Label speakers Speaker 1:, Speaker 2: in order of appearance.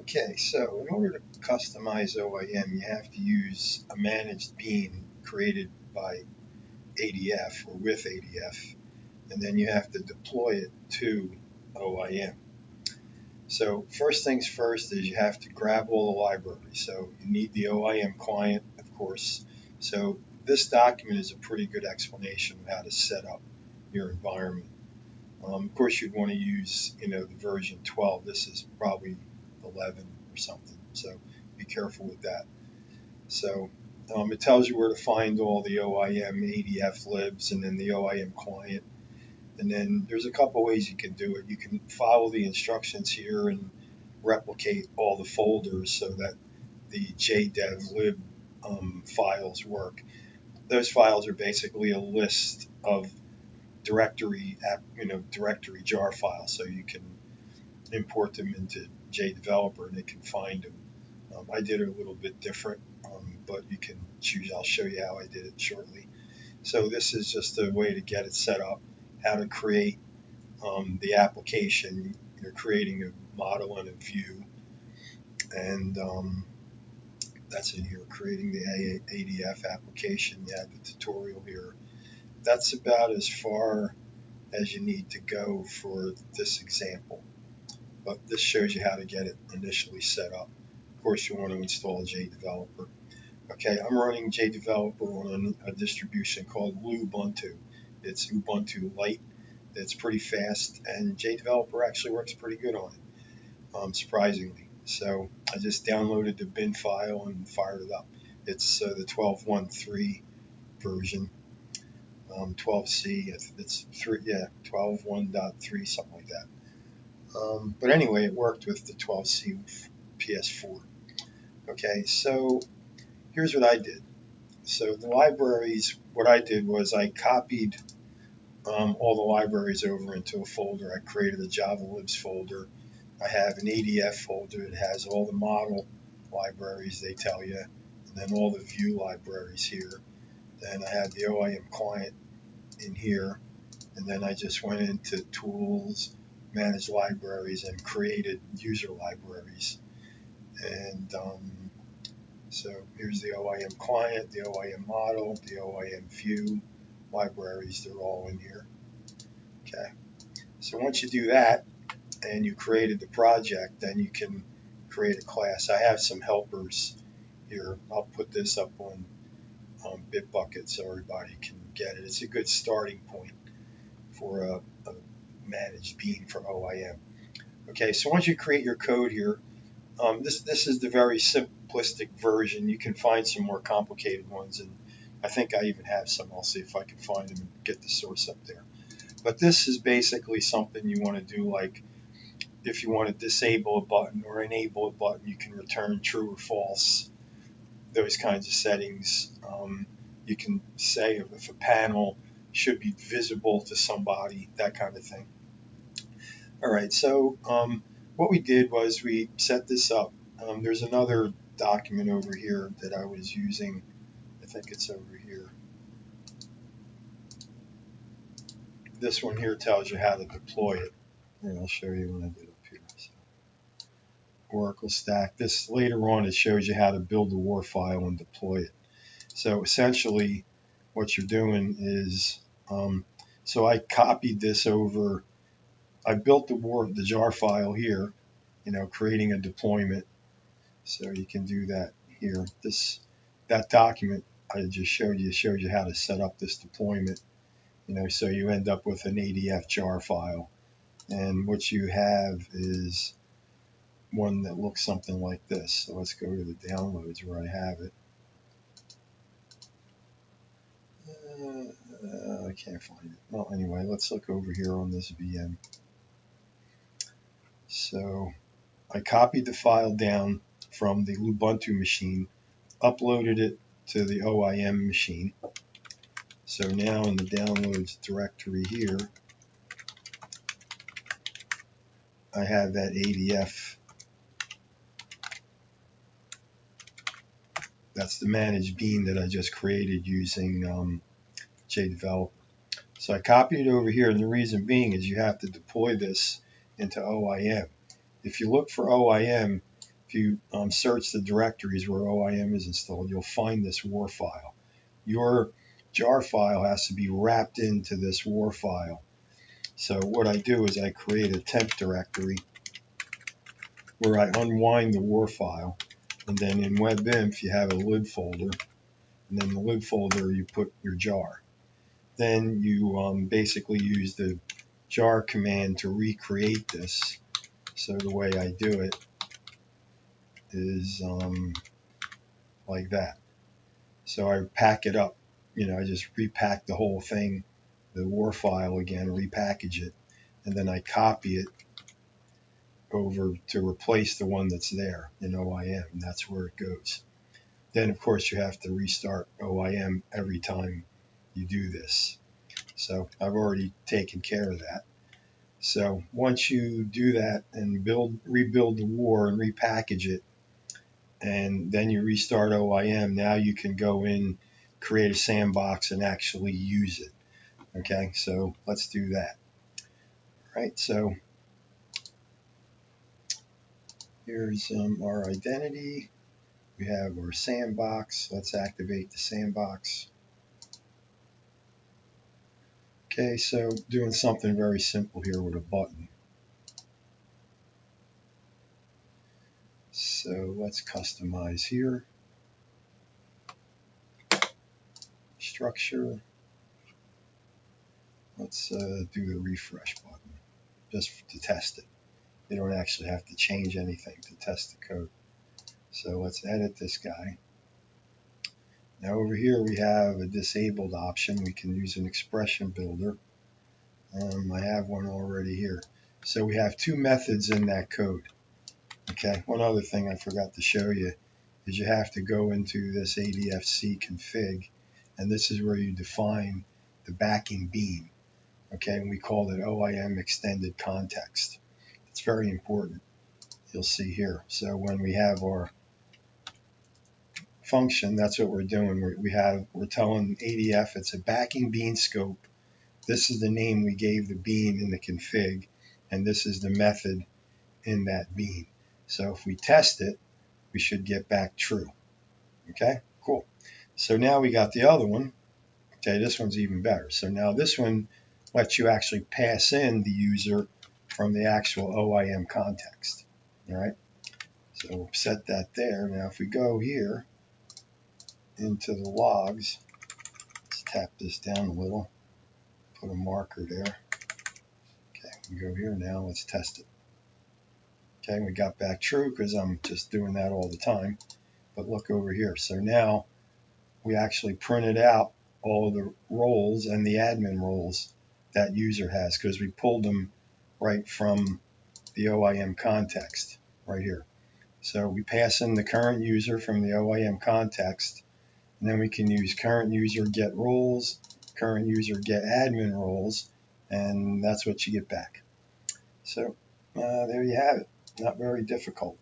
Speaker 1: Okay, so in order to customize OIM, you have to use a managed bean created by ADF or with ADF, and then you have to deploy it to OIM. So first things first is you have to grab all the libraries. So you need the OIM client, of course. So this document is a pretty good explanation of how to set up your environment. Of course, you'd want to use, the version 12. This is probably 11 or something. So be careful with that. So it tells you where to find all the OIM ADF libs and then the OIM client. And then there's a couple ways you can do it. You can follow the instructions here and replicate all the folders so that the JDev files work. Those files are basically a list of directory jar files, so you can import them into JDeveloper and it can find them. I did it a little bit different, but you can choose. I'll show you how I did it shortly. So this is just a way to get it set up, how to create the application. You're creating a model and a view, and that's in here, creating the ADF application. You have the tutorial here. That's about as far as you need to go for this example. But this shows you how to get it initially set up. Of course, you want to install JDeveloper. Okay, I'm running JDeveloper on a distribution called Ubuntu. It's Ubuntu Lite. It's pretty fast, and JDeveloper actually works pretty good on it, surprisingly. So I just downloaded the bin file and fired it up. It's the 12.1.3 version. 12C, it's 12.1.3, something like that. But anyway, it worked with the 12C PS4. Okay, so here's what I did. So the libraries, what I did was I copied all the libraries over into a folder. I created a Java libs folder. I have an ADF folder that has all the model libraries, they tell you, and then all the view libraries here. Then I have the OIM client in here, and then I just went into tools, manage libraries, and created user libraries. And so here's the OIM client, the OIM model, the OIM view libraries. They're all in here. Okay. So once you do that and you created the project, then you can create a class. I have some helpers here. I'll put this up on Bitbucket so everybody can get it. It's a good starting point for a managed bean for OIM. Okay, so once you create your code here, this is the very simplistic version. You can find some more complicated ones, and I think I even have some. I'll see if I can find them and get the source up there. But this is basically something you want to do, like if you want to disable a button or enable a button, you can return true or false, those kinds of settings. You can say if a panel should be visible to somebody, that kind of thing. All right, so what we did was we set this up. There's another document over here that I was using. I think it's over here. This one here tells you how to deploy it. And I'll show you when I get up here. So, Oracle Stack. This later on, it shows you how to build the WAR file and deploy it. So essentially, what you're doing is, so I copied this over. I built the jar file here, creating a deployment. So you can do that here. That document I just showed you how to set up this deployment. So you end up with an ADF jar file, and what you have is one that looks something like this. So let's go to the downloads where I have it. I can't find it. Well, anyway, let's look over here on this VM. So I copied the file down from the Ubuntu machine, uploaded it to the OIM machine. So now in the downloads directory here, I have that ADF. That's the managed bean that I just created using JDeveloper. So I copied it over here, and the reason being is you have to deploy this into OIM. If you look for OIM, if you search the directories where OIM is installed, you'll find this war file. Your jar file has to be wrapped into this war file. So what I do is I create a temp directory where I unwind the war file, and then in WebInf you have a lid folder, and then the lid folder you put your jar. Then you basically use the jar command to recreate this. So the way I do it is like that. So I pack it up. I just repack the whole thing, the war file again, repackage it, and then I copy it over to replace the one that's there in OIM, and that's where it goes. Then, of course, you have to restart OIM every time you do this. So I've already taken care of that. So once you do that and rebuild the war and repackage it, and then you restart OIM, now you can go in, create a sandbox, and actually use it. Okay, so let's do that. All right, so here's our identity. We have our sandbox. Let's activate the sandbox. Okay, so doing something very simple here with a button. So let's customize here. Structure. Let's do the refresh button just to test it. You don't actually have to change anything to test the code. So let's edit this guy. Now over here we have a disabled option. We can use an expression builder. I have one already here. So we have two methods in that code. Okay, one other thing I forgot to show you is you have to go into this ADFC config, and this is where you define the backing bean. Okay, and we call it OIM extended context. It's very important. You'll see here. So when we have our function, that's what we're doing. We're telling ADF it's a backing bean scope. This is the name we gave the bean in the config, and this is the method in that bean. So if we test it, we should get back true. Okay, cool. So now we got the other one. Okay, this one's even better. So now this one lets you actually pass in the user from the actual OIM context. All right, so we'll set that there. Now if we go here into the logs, let's tap this down a little, put a marker there. Okay, we go here now, let's test it. Okay, we got back true because I'm just doing that all the time. But look over here. So now we actually printed out all of the roles and the admin roles that user has because we pulled them right from the OIM context right here. So we pass in the current user from the OIM context, and then we can use current user get roles, current user get admin roles, and that's what you get back. So there you have it. Not very difficult.